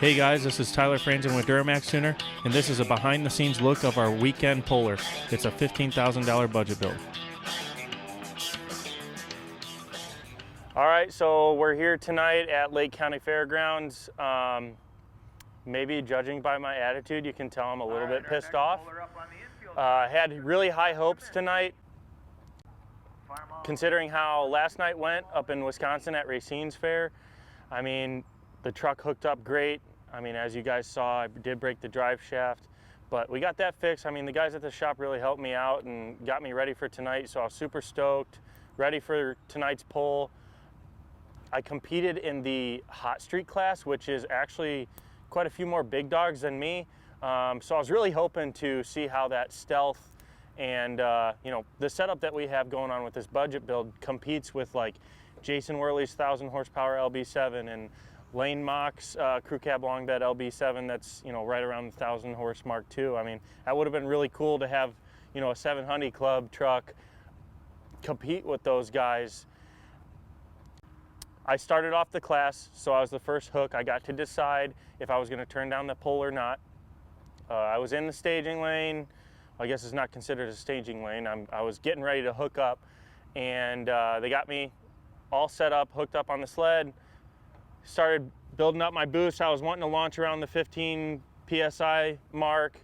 Hey guys, this is Tyler Franzen with Duramax Tuner, and this is a behind-the-scenes look of our weekend Polar. It's a $15,000 budget build. All right, so we're here tonight at Lake County Fairgrounds. Maybe judging by my attitude, you can tell I'm a little bit pissed off. Had really high hopes tonight, considering how last night went up in Wisconsin at Racine's fair. I mean, the truck hooked up great. I mean, as you guys saw, I did break the drive shaft, but we got that fixed. I mean, the guys at the shop really helped me out and got me ready for tonight, so I was super stoked, ready for tonight's pull. I competed in the hot streak class, which is actually quite a few more big dogs than me. So I was really hoping to see how that stealth and the setup that we have going on with this budget build competes with like Jason Worley's 1,000 horsepower LB7 and Lane Mock's crew cab long bed LB7 that's right around the 1,000 horse mark too. I mean, that would have been really cool to have a 700 club truck compete with those guys. I started off the class, so I was the first hook. I got to decide if I was going to turn down the pull or not. I was in the staging lane. I guess it's not considered a staging lane. I was getting ready to hook up, and they got me all set up, hooked up on the sled. Started building up my boost. I was wanting to launch around the 15 PSI mark,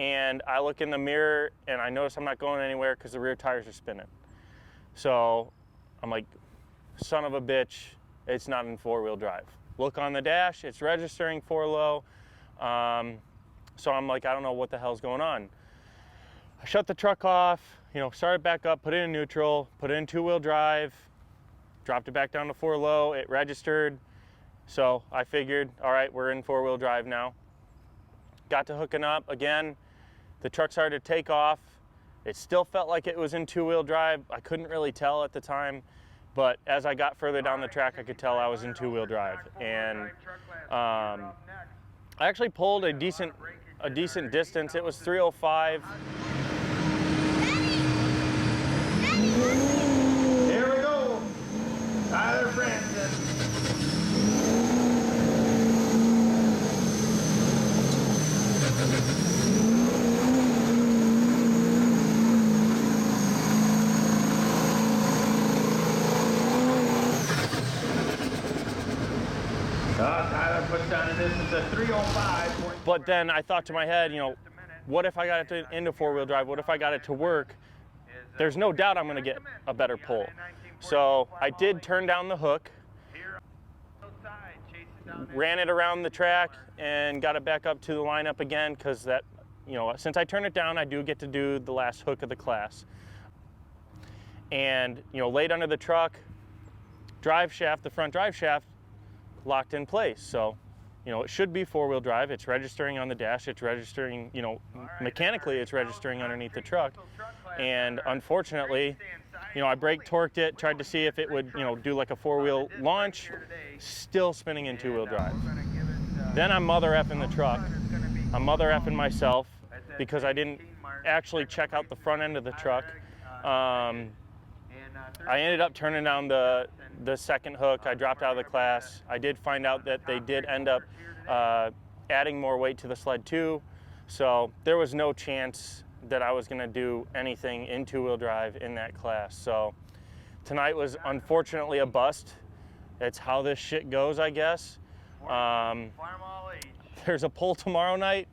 and I look in the mirror and I notice I'm not going anywhere because the rear tires are spinning. So I'm like, son of a bitch, it's not in four-wheel drive. Look on the dash, it's registering 4-low. So I'm like, I don't know what the hell's going on. I shut the truck off, started back up, put it in neutral, put it in two-wheel drive, dropped it back down to 4-low, it registered. So I figured, all right, we're in four-wheel drive now. Got to hooking up again. The truck started to take off. It still felt like it was in two-wheel drive. I couldn't really tell at the time, but as I got further down the track, I could tell I was in two-wheel drive. And I actually pulled a decent distance. It was 305. Here we go, Tyler Franzen. Tyler puts down a distance of 305. But then I thought to my head, what if I got it into four-wheel drive? What if I got it to work? There's no doubt I'm going to get a better pull. So I did turn down the hook, ran it around the track, and got it back up to the lineup again because that, since I turned it down, I do get to do the last hook of the class. And, laid under the truck, the front drive shaft, locked in place. So, it should be four-wheel drive. It's registering on the dash. It's registering, mechanically it's registering underneath the truck. And unfortunately, I brake torqued it, tried to see if it would, do like a four-wheel launch, still spinning in two-wheel drive. Then I'm mother effing the truck. I'm mother effing myself because I didn't actually check out the front end of the truck. I ended up turning down the second hook. I dropped out of the class. I did find out that they did end up adding more weight to the sled too. So there was no chance that I was gonna do anything in two-wheel drive in that class. So tonight was unfortunately a bust. It's how this shit goes, I guess. There's a pull tomorrow night.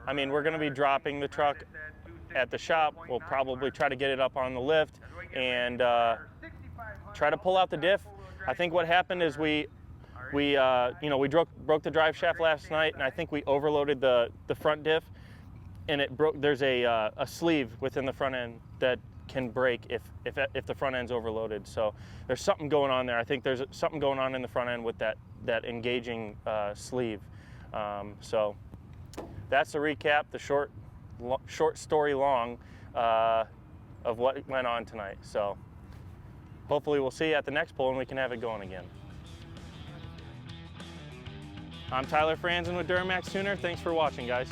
I mean, we're gonna be dropping the truck at the shop. We'll probably try to get it up on the lift and try to pull out the diff. I think what happened is we broke the drive shaft last night, and I think we overloaded the front diff, and it broke. There's a sleeve within the front end that can break if the front end's overloaded. So there's something going on there. I think there's something going on in the front end with that engaging sleeve. So that's the recap, the short story long of what went on tonight. So hopefully we'll see you at the next pull and we can have it going again. I'm Tyler Franzen with Duramax Tuner. Thanks for watching, guys.